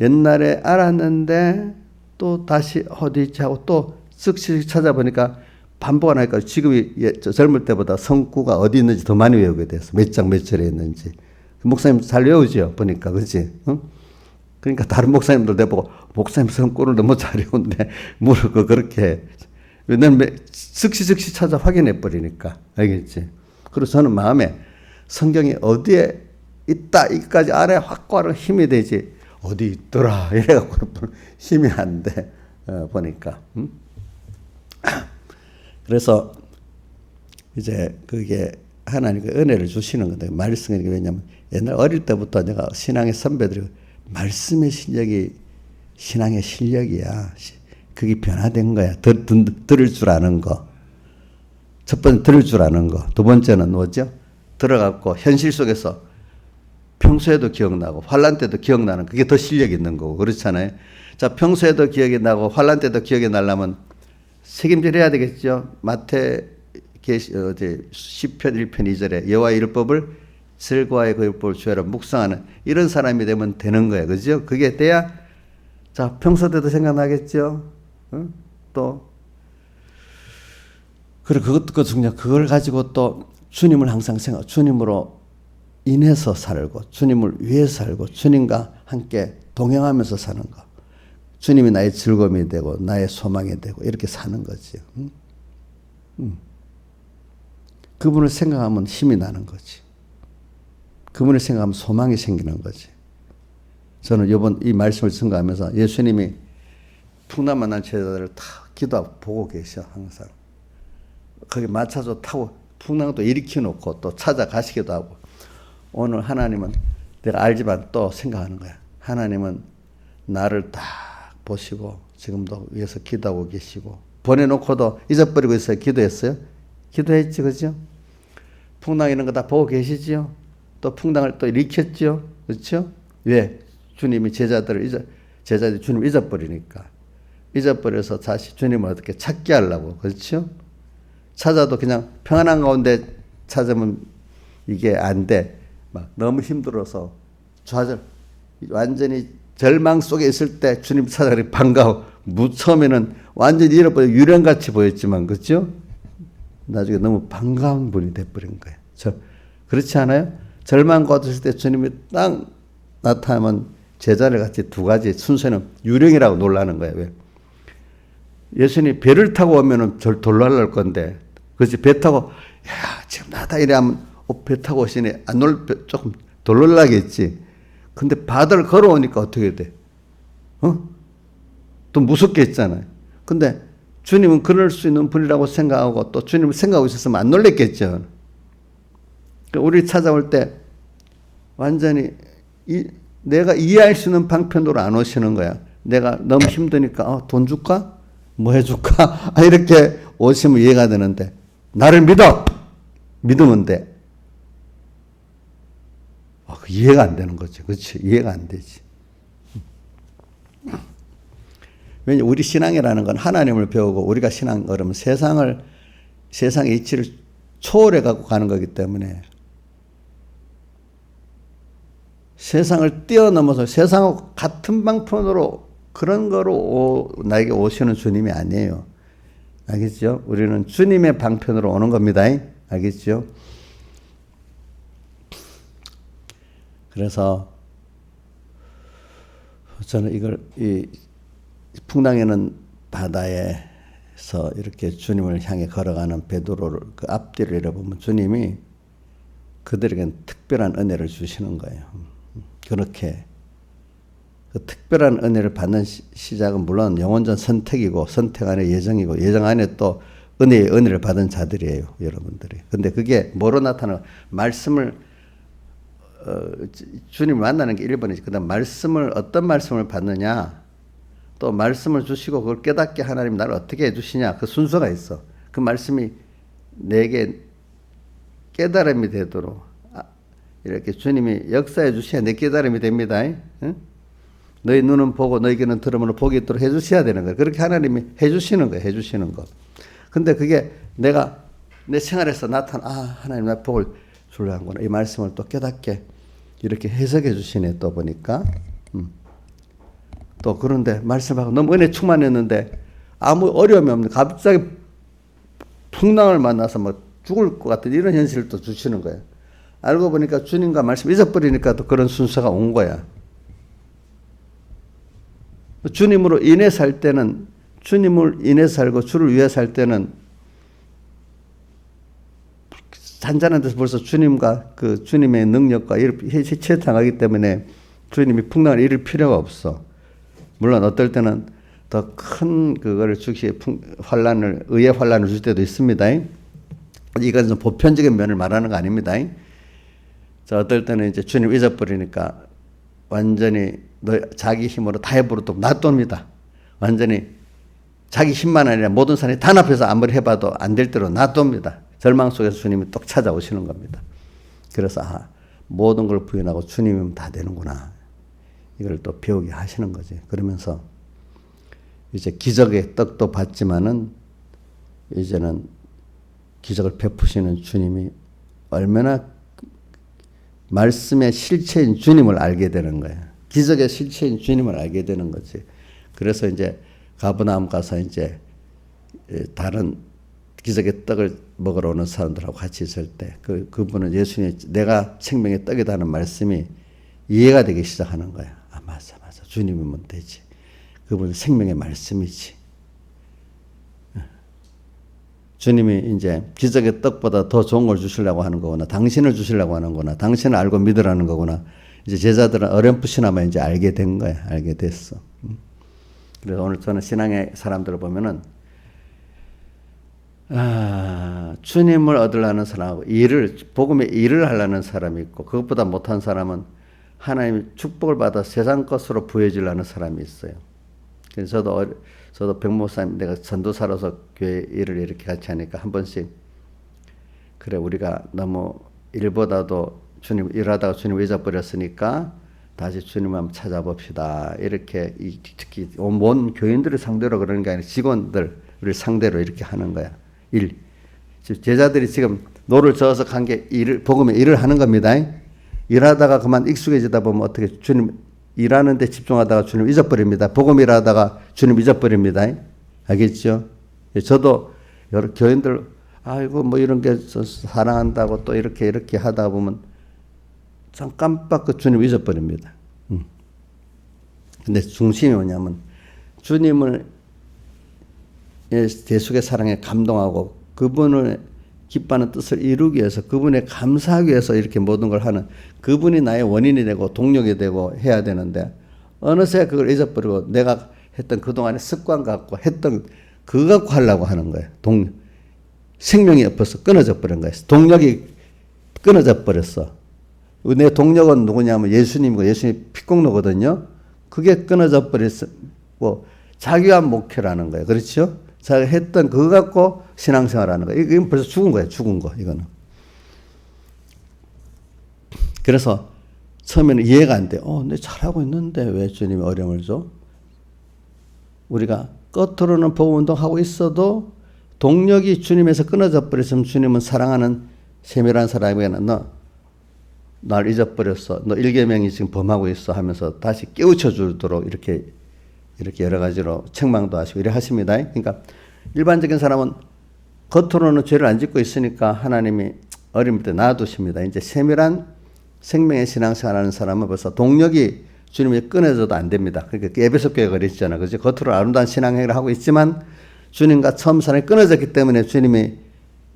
옛날에 알았는데 또 다시 어디 있지 하고 또 즉시 찾아보니까 반복 안 하니까 지금이 젊을 때보다 성구가 어디 있는지 더 많이 외우게 됐어. 몇 장 몇 절에 있는지. 목사님 잘 외우죠? 보니까. 그렇지? 응? 그러니까 다른 목사님들 내보고 목사님 성구를 너무 잘 외우는데 물고 그렇게 왜냐면 즉시 찾아 확인해 버리니까. 알겠지? 그래서 저는 마음에 성경이 어디에 있다 이까지 알아야 확고하는 힘이 되지 어디 있더라 이래갖고 힘이 안 돼. 보니까. 그래서 이제 그게 하나님께 은혜를 주시는 건데 말씀이 왜냐면 옛날 어릴 때부터 내가 신앙의 선배들이 말씀의 실력이 신앙의 실력이야. 그게 변화된 거야. 들을 줄 아는 거. 첫 번째 들을 줄 아는 거. 두 번째는 뭐죠? 들어갖고 현실 속에서 평소에도 기억나고 환란 때도 기억나는 그게 더 실력 있는 거고 그렇잖아요. 자, 평소에도 기억이 나고 환란 때도 기억이 나려면 책임질 해야 되겠죠. 시편 1편 2절에 여호와의 율법을 즐거워하여 그 율법을 주야로 묵상하는 이런 사람이 되면 되는 거예요. 그죠? 그게 돼야 자 평소 때도 생각나겠죠. 또 그리고 그것도 중요해. 그걸 가지고 또 주님을 항상 주님으로 인해서 살고 주님을 위해서 살고 주님과 함께 동행하면서 사는 거. 주님이 나의 즐거움이 되고 나의 소망이 되고 이렇게 사는 거지. 그분을 생각하면 힘이 나는 거지. 그분을 생각하면 소망이 생기는 거지. 저는 이번 이 말씀을 증거하면서 예수님이 풍랑 만난 제자들을 다 기도하고 보고 계셔 항상. 거기 마차도 타고 풍랑도 일으켜 놓고 또 찾아가시기도 하고. 오늘 하나님은 내가 알지만 또 생각하는 거야. 하나님은 나를 딱 보시고 지금도 위해서 기도하고 계시고 보내놓고도 잊어버리고 있어요. 기도했어요? 기도했지 그죠? 풍랑 이런 거 다 보고 계시지요? 또 풍랑을 또 일으켰죠? 그렇죠? 왜? 주님이 제자들이 주님을 잊어버리니까. 잊어버려서 다시 주님을 어떻게 찾게 하려고. 그렇죠? 찾아도 그냥 평안한 가운데 찾으면 이게 안 돼. 막 너무 힘들어서 좌절, 완전히 절망 속에 있을 때 주님 찾아가니 반가워. 처음에는 완전히 잃어버려 유령같이 보였지만, 그렇죠? 나중에 너무 반가운 분이 돼버린 거예요. 그렇지 않아요? 절망과 어두웠을 때 주님이 딱 나타나면 제자를 같이 두 가지 순서는 유령이라고 놀라는 거예요. 왜? 예수님이 배를 타고 오면은 놀랄 건데, 그렇지? 배 타고, 야, 지금 나다 이래하면, 배 타고 오시네. 조금 놀라겠지. 근데 바다를 걸어오니까 어떻게 돼? 또 무섭겠잖아요. 근데 주님은 그럴 수 있는 분이라고 생각하고 또 주님을 생각하고 있었으면 안 놀랬겠죠. 우리 찾아올 때 완전히 내가 이해할 수 있는 방편으로 안 오시는 거야. 내가 너무 힘드니까 돈 줄까? 뭐 해줄까? 이렇게 오시면 이해가 되는데 나를 믿어! 믿으면 돼. 이해가 안 되는 거죠. 그렇지? 이해가 안 되지. 왜냐 우리 신앙이라는 건 하나님을 배우고 우리가 신앙 그러면 세상의 이치를 초월해 갖고 가는 거기 때문에 세상을 뛰어넘어서 세상하고 같은 방편으로 그런 거로 나에게 오시는 주님이 아니에요. 알겠죠? 우리는 주님의 방편으로 오는 겁니다. 알겠죠? 그래서 저는 이 풍랑에는 바다에서 이렇게 주님을 향해 걸어가는 베드로를 그 앞뒤를 잃어보면 주님이 그들에겐 특별한 은혜를 주시는 거예요. 그렇게 그 특별한 은혜를 받는 시작은 물론 영원전 선택이고 선택 안에 예정이고 예정 안에 또 은혜를 받은 자들이에요, 여러분들이. 근데 그게 뭐로 나타나? 말씀을 주님을 만나는 게 1번이지. 그다음 어떤 말씀을 받느냐? 또 말씀을 주시고 그걸 깨닫게 하나님 나를 어떻게 해주시냐? 그 순서가 있어. 그 말씀이 내게 깨달음이 되도록 이렇게 주님이 역사해 주셔야 내 깨달음이 됩니다. 응? 너희 눈은 보고 너희 귀는 들으면 복이 있도록 해주셔야 되는 거예요. 그렇게 하나님이 해주시는 거예요. 해주시는 거. 근데 그게 내가 내 생활에서 하나님 나 복을 주려 하는구나. 이 말씀을 또 깨닫게 이렇게 해석해 주시네. 또 보니까 또 그런데 말씀하고 너무 은혜 충만했는데 아무 어려움이 없는 갑자기 풍랑을 만나서 뭐 죽을 것 같은 이런 현실을 또 주시는 거예요. 알고 보니까 주님과 말씀 잊어버리니까 또 그런 순서가 온 거야. 주님으로 인해 살 때는 주님을 인해 살고 주를 위해 살 때는 잔잔한 데서 벌써 주님과 그 주님의 능력과 체당하기 때문에 주님이 풍랑을 잃을 필요가 없어. 물론 어떨 때는 더 큰 그거를 주시에 의의 환란을 줄 때도 있습니다. 이건 좀 보편적인 면을 말하는 거 아닙니다. 어떨 때는 이제 주님 잊어버리니까 완전히 자기 힘으로 다 해버려도 놔둡니다. 완전히 자기 힘만 아니라 모든 사람이 단합해서 아무리 해봐도 안 될 대로 놔둡니다. 절망 속에서 주님이 똑 찾아오시는 겁니다. 그래서 모든 걸 부인하고 주님이면 다 되는구나. 이걸 또 배우게 하시는 거지. 그러면서 이제 기적의 떡도 받지만은 이제는 기적을 베푸시는 주님이 얼마나 말씀의 실체인 주님을 알게 되는 거야. 기적의 실체인 주님을 알게 되는 거지. 그래서 이제 가버나움 가서 이제 다른 기적의 떡을 먹으러 오는 사람들하고 같이 있을 때 그분은 예수님이 내가 생명의 떡이다는 말씀이 이해가 되기 시작하는 거야. 맞아. 주님이면 되지. 그분은 생명의 말씀이지. 주님이 이제 기적의 떡보다 더 좋은 걸 주시려고 하는 거구나. 당신을 주시려고 하는 거구나. 당신을 알고 믿으라는 거구나. 이제 제자들은 어렴풋이나마 이제 알게 된 거야. 알게 됐어. 그래서 오늘 저는 신앙의 사람들을 보면은 주님을 얻으려는 사람하고 복음의 일을 하려는 사람이 있고 그것보다 못한 사람은 하나님의 축복을 받아 세상 것으로 부여지려는 사람이 있어요. 그래서 저도 백목사님 내가 전도사로서 교회 일을 이렇게 같이 하니까 한 번씩 그래 우리가 너무 일보다도 주님 일하다가 주님 잊어버렸으니까 다시 주님 한번 찾아봅시다. 이렇게 특히 온 교인들을 상대로 그러는 게 아니라 직원들 우리 상대로 이렇게 하는 거야. 제자들이 지금 노를 저어서 간 게 복음의 일을 하는 겁니다. 일하다가 그만 익숙해지다 보면 어떻게 주님 일하는데 집중하다가 주님 잊어버립니다. 복음 일하다가 주님 잊어버립니다. 알겠죠? 저도 여러 교인들 아이고 뭐 이런 게 사랑한다고 또 이렇게 하다 보면 참 깜빡 그 주님 잊어버립니다. 근데 중심이 뭐냐면 주님을 대속의 사랑에 감동하고 그분을 기뻐하는 뜻을 이루기 위해서 그분에 감사하기 위해서 이렇게 모든 걸 하는 그분이 나의 원인이 되고 동력이 되고 해야 되는데 어느새 그걸 잊어버리고 내가 했던 그동안의 습관 갖고 했던 그거 갖고 하려고 하는 거예요. 생명이 벌써 끊어져 버린 거예요. 동력이 끊어져 버렸어. 내 동력은 누구냐면 예수님이고 예수님 피공로거든요. 그게 끊어져 버렸고 자기와 목회라는 거예요. 그렇죠? 자기가 했던 그거 갖고 신앙생활하는 거예요. 이건 벌써 죽은 거예요. 죽은 거 이거는. 그래서 처음에는 이해가 안 돼. 내 잘하고 있는데 왜 주님이 어려움을 줘? 우리가 겉으로는 복음운동하고 있어도 동력이 주님에서 끊어져 버렸으면 주님은 사랑하는 세밀한 사람에게는 날 잊어버렸어. 너 일계명이 지금 범하고 있어 하면서 다시 깨우쳐 주도록 이렇게 여러 가지로 책망도 하시고 이래 하십니다. 그러니까 일반적인 사람은 겉으로는 죄를 안 짓고 있으니까 하나님이 어림을 때 놔두십니다. 이제 세밀한 생명의 신앙생활 하는 사람은 벌써 동력이 주님이 끊어져도 안 됩니다. 그러니까 에베소 교회가 그랬잖아. 그죠? 겉으로 아름다운 신앙행위를 하고 있지만 주님과 처음 사랑이 끊어졌기 때문에 주님이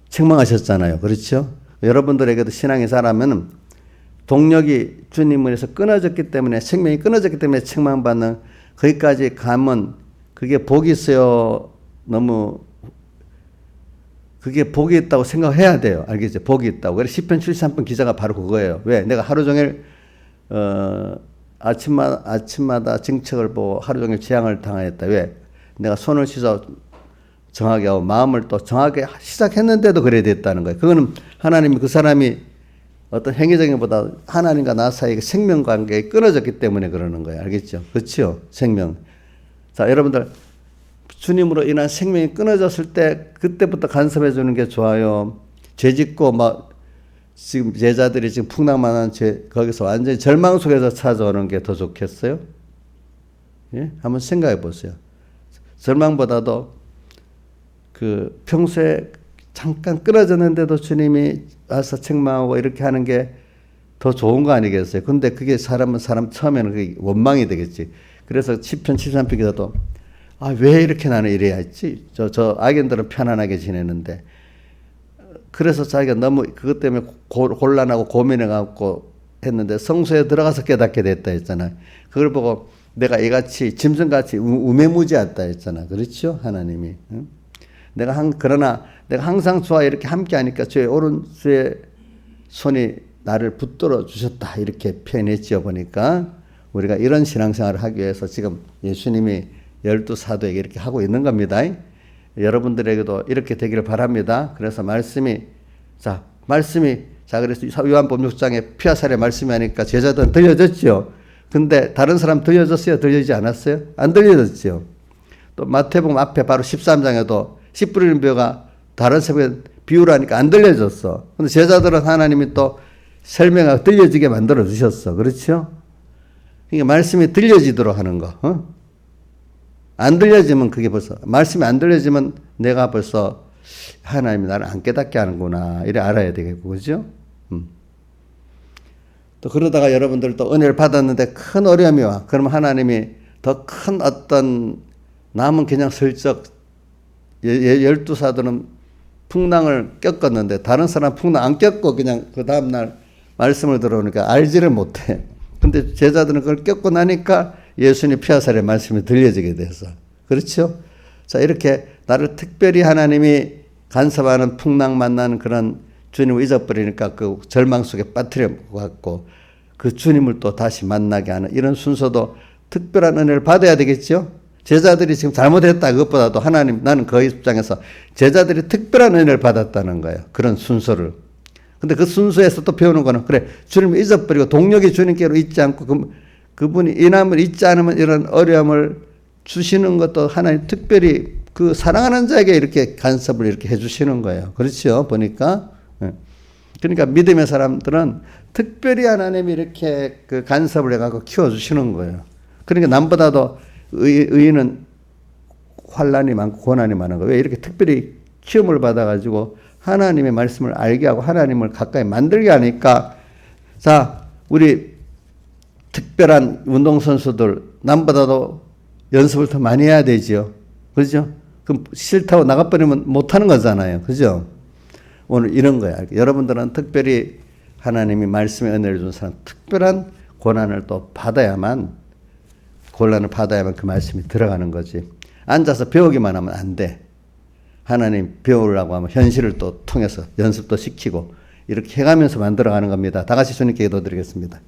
책망하셨잖아요. 그렇죠? 여러분들에게도 신앙이 자라면 동력이 주님에서 끊어졌기 때문에 생명이 끊어졌기 때문에 책망받는 거기까지 가면 그게 복이 있어요. 너무 그게 복이 있다고 생각해야 돼요. 알겠죠? 복이 있다고. 그래서 시편 73편 기자가 바로 그거예요. 왜? 내가 하루 종일 아침마다 정책을 보고 하루 종일 재앙을 당하였다. 왜? 내가 손을 씻어 정하게 하고 마음을 또 정하게 시작했는데도 그래야 됐다는 거예요. 그거는 하나님이 그 사람이 어떤 행위적인 것보다 하나님과 나 사이의 생명관계가 끊어졌기 때문에 그러는 거예요. 알겠죠? 그렇죠? 생명. 자, 여러분들 주님으로 인한 생명이 끊어졌을 때 그때부터 간섭해 주는 게 좋아요. 죄 짓고 막 지금 제자들이 지금 풍랑만한 거기서 완전히 절망 속에서 찾아오는 게 더 좋겠어요? 예? 한번 생각해 보세요. 절망보다도 그 평소에 잠깐 끊어졌는데도 주님이 와서 책망하고 이렇게 하는 게 더 좋은 거 아니겠어요? 근데 그게 사람 처음에는 그게 원망이 되겠지. 그래서 시편 73편에서도 왜 이렇게 나는 이래야 했지? 저 악인들은 편안하게 지내는데. 그래서 자기가 너무 그것 때문에 곤란하고 고민해갖고 했는데 성소에 들어가서 깨닫게 됐다 했잖아요. 그걸 보고 내가 이같이 짐승같이 우매무지했다 했잖아. 그렇죠? 하나님이. 응? 그러나 내가 항상 주와 이렇게 함께 하니까 주의 오른주의 손이 나를 붙들어 주셨다. 이렇게 표현했지요. 보니까 우리가 이런 신앙생활을 하기 위해서 지금 예수님이 12사도에게 이렇게 하고 있는 겁니다. 여러분들에게도 이렇게 되기를 바랍니다. 그래서 그래서 요한복음 6장에 피와 살의 말씀이 하니까 제자들은 들려졌죠. 근데 다른 사람 들려졌어요? 들려지지 않았어요? 안 들려졌죠. 또 마태복음 앞에 바로 13장에도 씨 뿌리는 벼가 다른 사람에게 비유라니까 안 들려졌어. 근데 제자들은 하나님이 또 설명하고 들려지게 만들어 주셨어. 그렇죠? 그러니까 말씀이 들려지도록 하는 거. 안 들려지면 그게 벌써 말씀이 안 들려지면 내가 벌써 하나님이 나를 안 깨닫게 하는구나 이래 알아야 되겠고 그죠? 또 그러다가 여러분들 또 은혜를 받았는데 큰 어려움이 와. 그러면 하나님이 더 큰 어떤 남은 그냥 슬쩍 12사도는 풍랑을 겪었는데 다른 사람 풍랑 안 겪고 그냥 그 다음날 말씀을 들어오니까 알지를 못해. 근데 제자들은 그걸 겪고 나니까 예수님 피와 살의 말씀이 들려지게 돼서. 그렇죠? 자, 이렇게 나를 특별히 하나님이 간섭하는 풍랑 만나는 그런 주님을 잊어버리니까 그 절망 속에 빠뜨려 갖고 그 주님을 또 다시 만나게 하는 이런 순서도 특별한 은혜를 받아야 되겠죠? 제자들이 지금 잘못했다 그것보다도 하나님 나는 그 입장에서 제자들이 특별한 은혜를 받았다는 거예요. 그런 순서를. 근데 그 순서에서 또 배우는 거는 그래 주님을 잊어버리고 동력이 주님께로 있지 않고 그분이 인함을 잊지 않으면 이런 어려움을 주시는 것도 하나님 특별히 그 사랑하는 자에게 이렇게 간섭을 이렇게 해주시는 거예요. 그렇죠? 보니까. 그러니까 믿음의 사람들은 특별히 하나님이 이렇게 그 간섭을 해갖고 키워주시는 거예요. 그러니까 남보다도 의인은 환난이 많고 고난이 많은 거예요. 왜 이렇게 특별히 키움을 받아가지고 하나님의 말씀을 알게 하고 하나님을 가까이 만들게 하니까, 자, 우리 특별한 운동선수들 남보다도 연습을 더 많이 해야 되죠. 그렇죠? 그럼 싫다고 나가버리면 못하는 거잖아요. 그죠? 오늘 이런 거야. 여러분들은 특별히 하나님이 말씀의 은혜를 준 사람, 특별한 고난을 또 받아야만, 곤란을 받아야만 그 말씀이 들어가는 거지. 앉아서 배우기만 하면 안 돼. 하나님 배우려고 하면 현실을 또 통해서 연습도 시키고 이렇게 해가면서 만들어가는 겁니다. 다 같이 주님께 기도드리겠습니다.